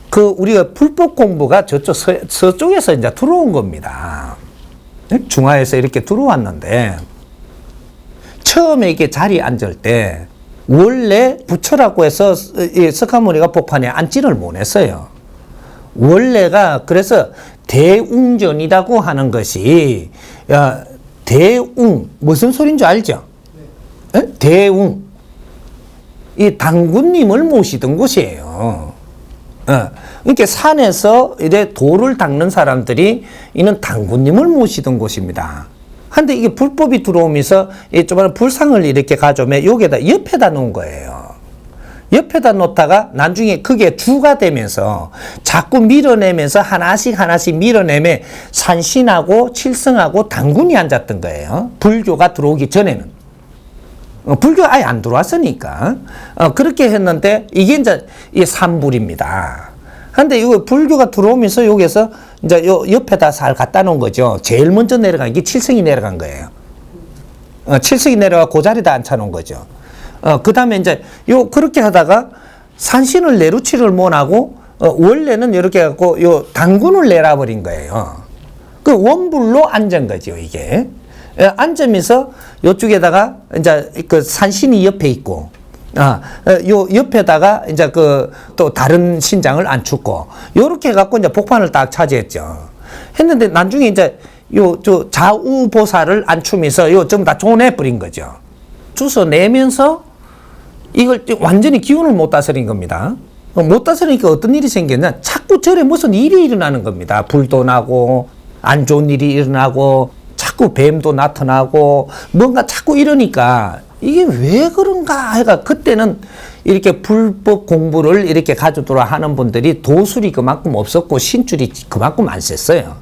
그 우리가 불법 공부가 저쪽 서쪽에서 이제 들어온 겁니다. 중화에서 이렇게 들어왔는데 처음에 이렇게 자리에 앉을 때 원래 부처라고 해서 석가모니가 법판에 앉지를 못했어요. 원래가 그래서 대웅전이라고 하는 것이 대웅 무슨 소리인 줄 알죠? 네. 대웅 이 당군님을 모시던 곳이에요. 그러니까 산에서 이제 돌을 닦는 사람들이 이는 당군님을 모시던 곳입니다. 근데 이게 불법이 들어오면서 이 조그마한 불상을 이렇게 가져오면 여기에다 옆에다 놓은 거예요. 옆에다 놓다가 나중에 그게 주가 되면서 자꾸 밀어내면서 하나씩 밀어내면 산신하고 칠성하고 당군이 앉았던 거예요. 불교가 들어오기 전에는. 불교가 아예 안 들어왔으니까. 그렇게 했는데 이게 이제 이 삼불입니다. 근데 이거 불교가 들어오면서 여기서 이제 요 옆에다 살 갖다 놓은 거죠. 제일 먼저 내려간 게 칠성이 내려간 거예요. 칠성이 내려가 그 자리에다 앉혀 놓은 거죠. 그 다음에 이제 그렇게 하다가 산신을 내루치를 못하고, 원래는 이렇게 해갖고 요 당군을 내려버린 거예요. 그 원불로 앉은 거죠, 이게. 앉으면서 요쪽에다가 이제 그 산신이 옆에 있고, 요 옆에다가 이제 또 다른 신장을 앉추고, 요렇게 해갖고 이제 복판을 딱 차지했죠. 했는데 나중에 이제 저 좌우 보살을 앉추면서 요 좀 다 쪼내버린 거죠. 주워 내면서 이걸 완전히 기운을 못 다스린 겁니다. 못 다스리니까 어떤 일이 생겼냐? 자꾸 절에 무슨 일이 일어나는 겁니다. 불도 나고, 안 좋은 일이 일어나고, 자꾸 뱀도 나타나고, 뭔가 자꾸 이러니까, 이게 왜 그런가 해가 그때는 이렇게 불법 공부를 이렇게 가져들어 하는 분들이 도술이 그만큼 없었고, 신줄이 그만큼 안 셌어요.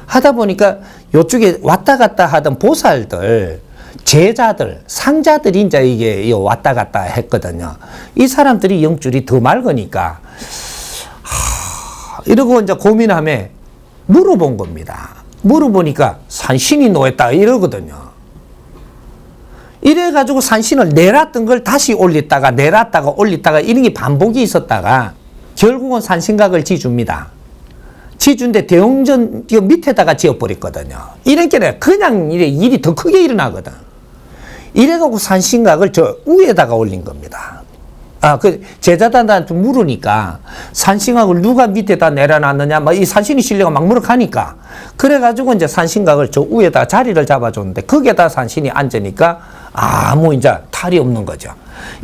하다 보니까 요쪽에 왔다 갔다 하던 보살들, 제자들, 상자들이 이제 이게 왔다 갔다 했거든요. 이 사람들이 영줄이 더 맑으니까, 이러고 이제 고민하며 물어본 겁니다. 물어보니까 산신이 놓였다 이러거든요. 이래가지고 산신을 내놨던 걸 다시 올렸다가 내놨다가 올렸다가 이런 게 반복이 있었다가 결국은 산신각을 지줍니다. 지준데 대웅전 밑에다가 지어버렸거든요. 이렇게 그냥 일이 더 크게 일어나거든. 이래갖고 산신각을 저 위에다가 올린 겁니다. 그 제자단한테 물으니까 산신각을 누가 밑에다 내려놨느냐, 이 산신이 실려가 막 물어가니까 그래가지고 이제 산신각을 저 위에다 자리를 잡아줬는데 거기에다 산신이 앉으니까 아무 이제 탈이 없는 거죠.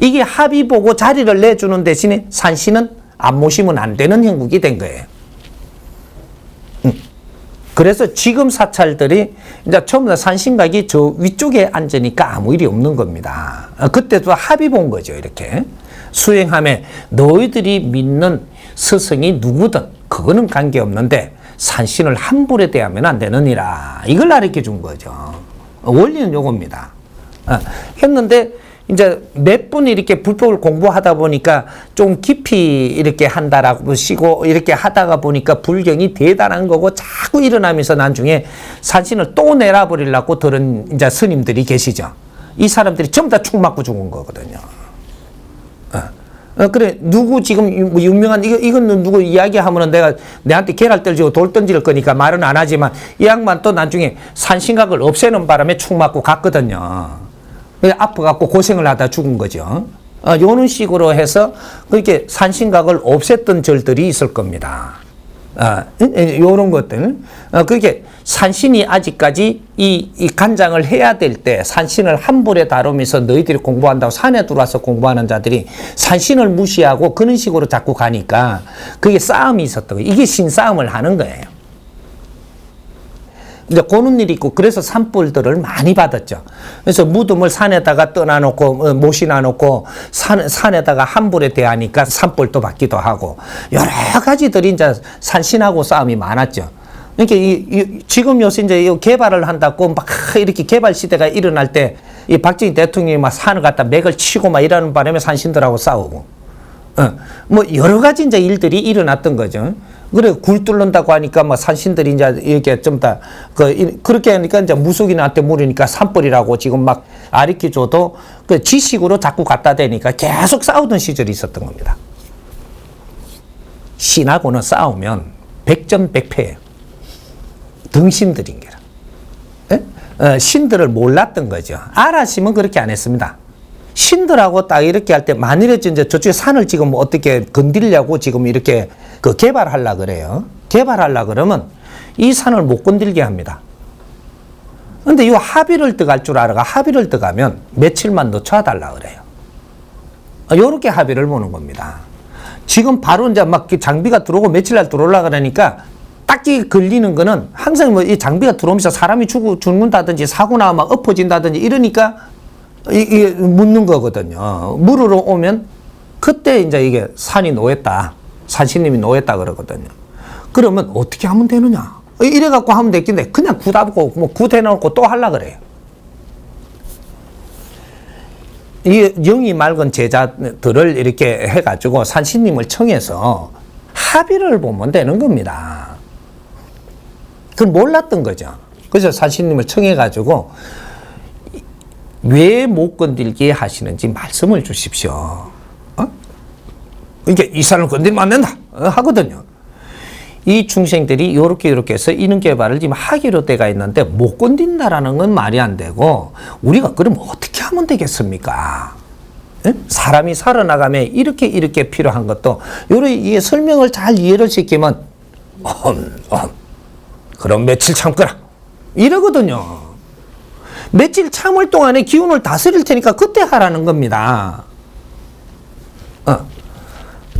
이게 합의 보고 자리를 내주는 대신에 산신은 안 모시면 안 되는 형국이 된 거예요. 그래서 지금 사찰들이 이제 처음부터 산신각이 저 위쪽에 앉으니까 아무 일이 없는 겁니다. 그때도 합의 본 거죠, 이렇게. 수행함에 너희들이 믿는 스승이 누구든 그거는 관계없는데 산신을 함부로 대하면 안 되느니라. 이걸 가르쳐 준 거죠. 원리는 요겁니다. 했는데 이제 몇 분 이렇게 불법을 공부하다 보니까 좀 깊이 이렇게 한다라고 시고 이렇게 하다가 보니까 불경이 대단한 거고 자꾸 일어나면서 나중에 산신을 또 내려버리려고 들은 이제 스님들이 계시죠. 이 사람들이 전부 다 총 맞고 죽은 거거든요. 그래, 누구 지금 유명한, 이건 누구 이야기하면은 내한테 계랄 떨지고 돌 던질 거니까 말은 안 하지만 이 양반 또 나중에 산신각을 없애는 바람에 총 맞고 갔거든요. 아파갖고 고생을 하다 죽은 거죠. 요런 식으로 해서 그렇게 산신각을 없앴던 절들이 있을 겁니다. 요런 것들. 그렇게 산신이 아직까지 이 간장을 해야 될 때 산신을 함부로 다루면서 너희들이 공부한다고 산에 들어와서 공부하는 자들이 산신을 무시하고 그런 식으로 자꾸 가니까 그게 싸움이 있었던 거예요. 이게 신싸움을 하는 거예요. 이제 그런 일이 있고, 그래서 산불들을 많이 받았죠. 그래서 무덤을 산에다가 떠나놓고, 모시놔놓고, 산에다가 함불에 대하니까 산불도 받기도 하고, 여러 가지들이 이제 산신하고 싸움이 많았죠. 그러니까 지금 요새 이제 개발을 한다고 막 이렇게 개발 시대가 일어날 때, 이 박정희 대통령이 막 산을 갖다 맥을 치고 막 이러는 바람에 산신들하고 싸우고, 뭐 여러 가지 이제 일들이 일어났던 거죠. 그래, 굴 뚫는다고 하니까 뭐 산신들이 이제 이렇게 좀 다, 그렇게 하니까 이제 무속인한테 물으니까 산불이라고 지금 막 아리키줘도 그 지식으로 자꾸 갖다 대니까 계속 싸우던 시절이 있었던 겁니다. 신하고는 싸우면 백전백패예요. 등신들인 게라. 신들을 몰랐던 거죠. 알았으면 그렇게 안 했습니다. 신들하고 딱 이렇게 할 때 만일에 이제 저쪽에 산을 지금 어떻게 건드리려고 지금 이렇게 그 개발하려고 그래요. 개발하려고 그러면 이 산을 못 건들게 합니다. 근데 이 합의를 떠갈 줄 알아가 합의를 떠가면 며칠만 더 쳐달라고 그래요. 요렇게 합의를 보는 겁니다. 지금 바로 이제 막 장비가 들어오고 며칠 날 들어오려고 그러니까 딱히 걸리는 거는 항상 뭐 이 장비가 들어오면서 사람이 죽는다든지 사고나 막 엎어진다든지 이러니까 이게 묻는 거거든요. 물으러 오면 그때 이제 이게 산이 노했다. 산신님이 노했다 그러거든요. 그러면 어떻게 하면 되느냐? 이래 갖고 하면 되겠는데 그냥 굳하고 뭐 굳해놓고 또 하려 그래요. 이 영이 맑은 제자들을 이렇게 해가지고 산신님을 청해서 합의를 보면 되는 겁니다. 그걸 몰랐던 거죠. 그래서 산신님을 청해가지고 왜 못 건들게 하시는지 말씀을 주십시오. 그러니까 이 산을 건드리면 안 된다 하거든요. 이 중생들이 요렇게 해서 이능 개발을 지금 하기로 돼가 있는데 못 건든다라는 건 말이 안 되고 우리가 그럼 어떻게 하면 되겠습니까? 사람이 살아나가면 이렇게 필요한 것도 요렇게 설명을 잘 이해를 시키면 그럼 며칠 참거라 이러거든요. 며칠 참을 동안에 기운을 다스릴 테니까 그때 하라는 겁니다.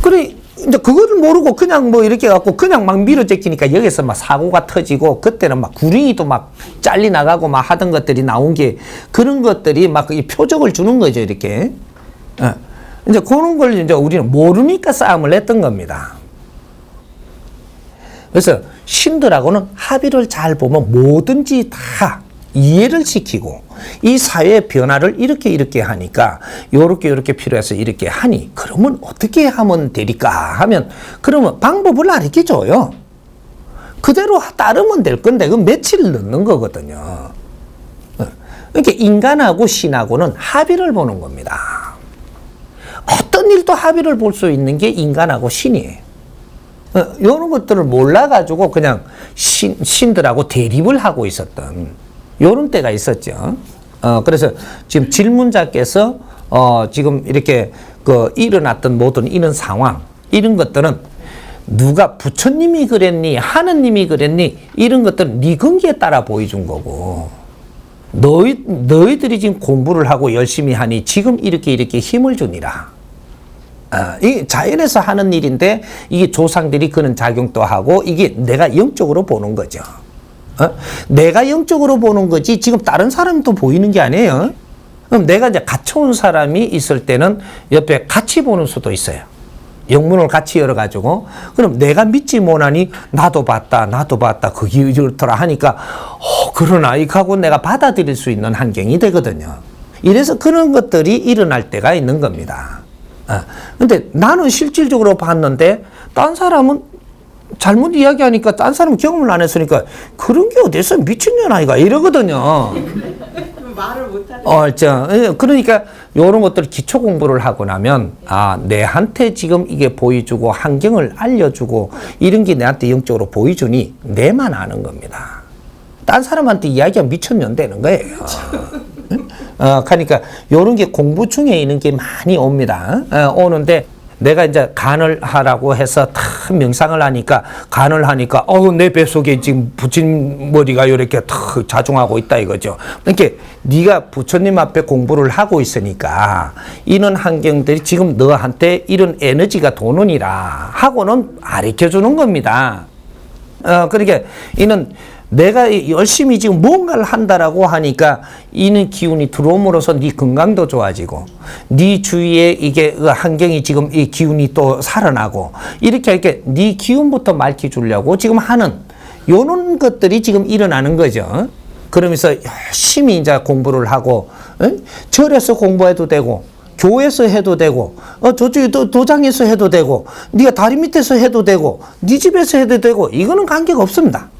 그래, 이제 그거를 모르고 그냥 뭐 이렇게 갖고 그냥 막 밀어제끼니까 여기서 막 사고가 터지고 그때는 막 구렁이도 막 잘리 나가고 막 하던 것들이 나온 게 그런 것들이 막 이 표적을 주는 거죠, 이렇게. 이제 그런 걸 이제 우리는 모르니까 싸움을 했던 겁니다. 그래서 신들하고는 합의를 잘 보면 뭐든지 다 이해를 시키고 이 사회의 변화를 이렇게 하니까 요렇게 필요해서 이렇게 하니 그러면 어떻게 하면 되리까 하면 그러면 방법을 알려줘요. 그대로 따르면 될 건데 그 며칠 넣는 거거든요. 그러니까 인간하고 신하고는 합의를 보는 겁니다. 어떤 일도 합의를 볼 수 있는 게 인간하고 신이에요. 이런 것들을 몰라가지고 그냥 신들하고 대립을 하고 있었던 요런 때가 있었죠. 그래서 지금 질문자께서 지금 이렇게 일어났던 모든 이런 상황, 이런 것들은 누가 부처님이 그랬니, 하느님이 그랬니, 이런 것들은 네 근기에 따라 보여준 거고, 너희들이 지금 공부를 하고 열심히 하니 지금 이렇게 힘을 주니라. 이 자연에서 하는 일인데 이게 조상들이 그런 작용도 하고 이게 내가 영적으로 보는 거죠. 내가 영적으로 보는 거지 지금 다른 사람도 보이는 게 아니에요. 그럼 내가 이제 갇혀온 사람이 있을 때는 옆에 같이 보는 수도 있어요. 영문을 같이 열어가지고 그럼 내가 믿지 못하니 나도 봤다 그게 이렇더라 하니까 그러나 이하고 내가 받아들일 수 있는 환경이 되거든요. 이래서 그런 것들이 일어날 때가 있는 겁니다. 근데 나는 실질적으로 봤는데 딴 사람은 잘못 이야기하니까 딴 사람은 경험을 안 했으니까 그런 게 어디서 미친년 아이가 이러거든요. 말을 못하네. 그러니까 이런 것들 기초 공부를 하고 나면 내한테 지금 이게 보여주고 환경을 알려주고 이런 게 내한테 영적으로 보여주니 내만 아는 겁니다. 딴 사람한테 이야기하면 미쳤년 되는 거예요. 그러니까 이런 게 공부 중에 있는 게 많이 옵니다. 오는데 내가 이제 간을 하라고 해서 다 명상을 하니까 간을 하니까 내 뱃속에 지금 부처님 머리가 이렇게 탁 자중하고 있다 이거죠. 그러니까 네가 부처님 앞에 공부를 하고 있으니까 이런 환경들이 지금 너한테 이런 에너지가 도는이라 하고는 가르쳐 주는 겁니다. 그러니까 이는 내가 열심히 지금 뭔가를 한다라고 하니까 이는 기운이 들어옴으로써 네 건강도 좋아지고 네 주위에 이게 환경이 지금 이 기운이 또 살아나고 이렇게 네 기운부터 맑히 주려고 지금 하는 요런 것들이 지금 일어나는 거죠. 그러면서 열심히 이제 공부를 하고 절에서 공부해도 되고 교회에서 해도 되고 저쪽에 도장에서 해도 되고 네가 다리 밑에서 해도 되고 네 집에서 해도 되고 이거는 관계가 없습니다.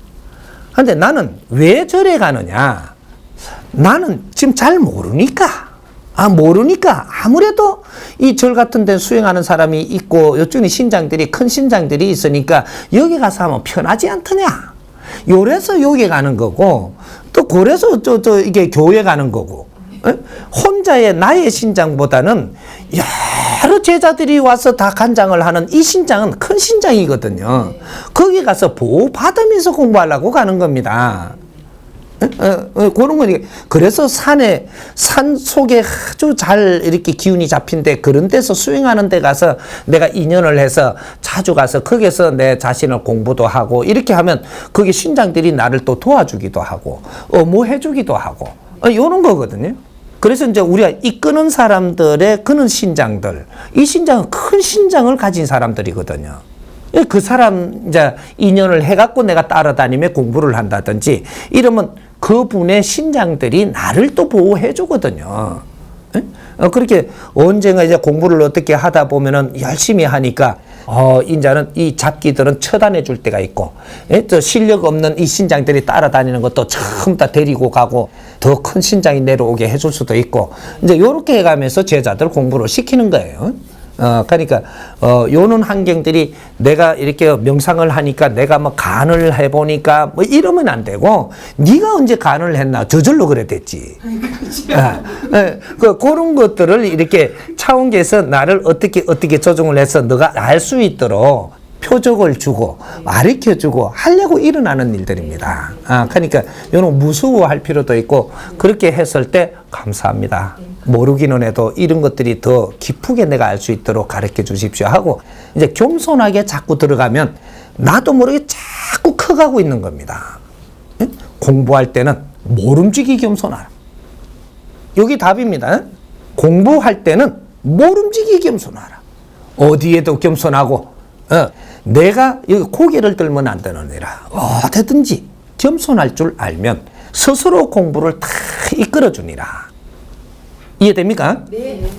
근데 나는 왜 절에 가느냐? 나는 지금 잘 모르니까. 모르니까 아무래도 이 절 같은 데 수행하는 사람이 있고 요쪽에 신장들이 큰 신장들이 있으니까 여기 가서 하면 편하지 않더냐. 요래서 여기 가는 거고 또 그래서 이게 교회 가는 거고. 혼자의 나의 신장보다는 여러 제자들이 와서 다 간장을 하는 이 신장은 큰 신장이거든요. 거기 가서 보호 받으면서 공부하려고 가는 겁니다. 그런 거니까. 그래서 산 속에 아주 잘 이렇게 기운이 잡힌데 그런 데서 수행하는 데 가서 내가 인연을 해서 자주 가서 거기서 내 자신을 공부도 하고 이렇게 하면 거기 신장들이 나를 또 도와주기도 하고 어모해주기도 하고 이런 거거든요. 그래서 이제 우리가 이끄는 사람들의 그는 신장들, 이 신장은 큰 신장을 가진 사람들이거든요. 그 사람 이제 인연을 해갖고 내가 따라다니며 공부를 한다든지 이러면 그분의 신장들이 나를 또 보호해 주거든요. 그렇게 언젠가 이제 공부를 어떻게 하다 보면은 열심히 하니까 인자는 이 잡기들은 처단해 줄 때가 있고, 또 실력 없는 이 신장들이 따라다니는 것도 처음 다 데리고 가고 더 큰 신장이 내려오게 해줄 수도 있고, 이제 요렇게 해가면서 제자들 공부를 시키는 거예요. 그러니까 요런 환경들이 내가 이렇게 명상을 하니까 내가 뭐 간을 해보니까 뭐 이러면 안 되고 네가 언제 간을 했나 저절로 그래 됐지. 그런 것들을 이렇게 차원계에서 나를 어떻게 조정을 해서 너가 알 수 있도록 표적을 주고 가르쳐주고 하려고 일어나는 일들입니다. 그러니까 요런 무서워할 필요도 있고 그렇게 했을 때 감사합니다. 모르기는 해도 이런 것들이 더 깊게 내가 알 수 있도록 가르쳐 주십시오 하고 이제 겸손하게 자꾸 들어가면 나도 모르게 자꾸 커가고 있는 겁니다. 공부할 때는 모름지기 겸손하라. 여기 답입니다. 공부할 때는 모름지기 겸손하라. 어디에도 겸손하고 내가 여기 고개를 들면 안 되느니라. 어디든지 겸손할 줄 알면 스스로 공부를 다 이끌어 주니라. 이해됩니까? 네.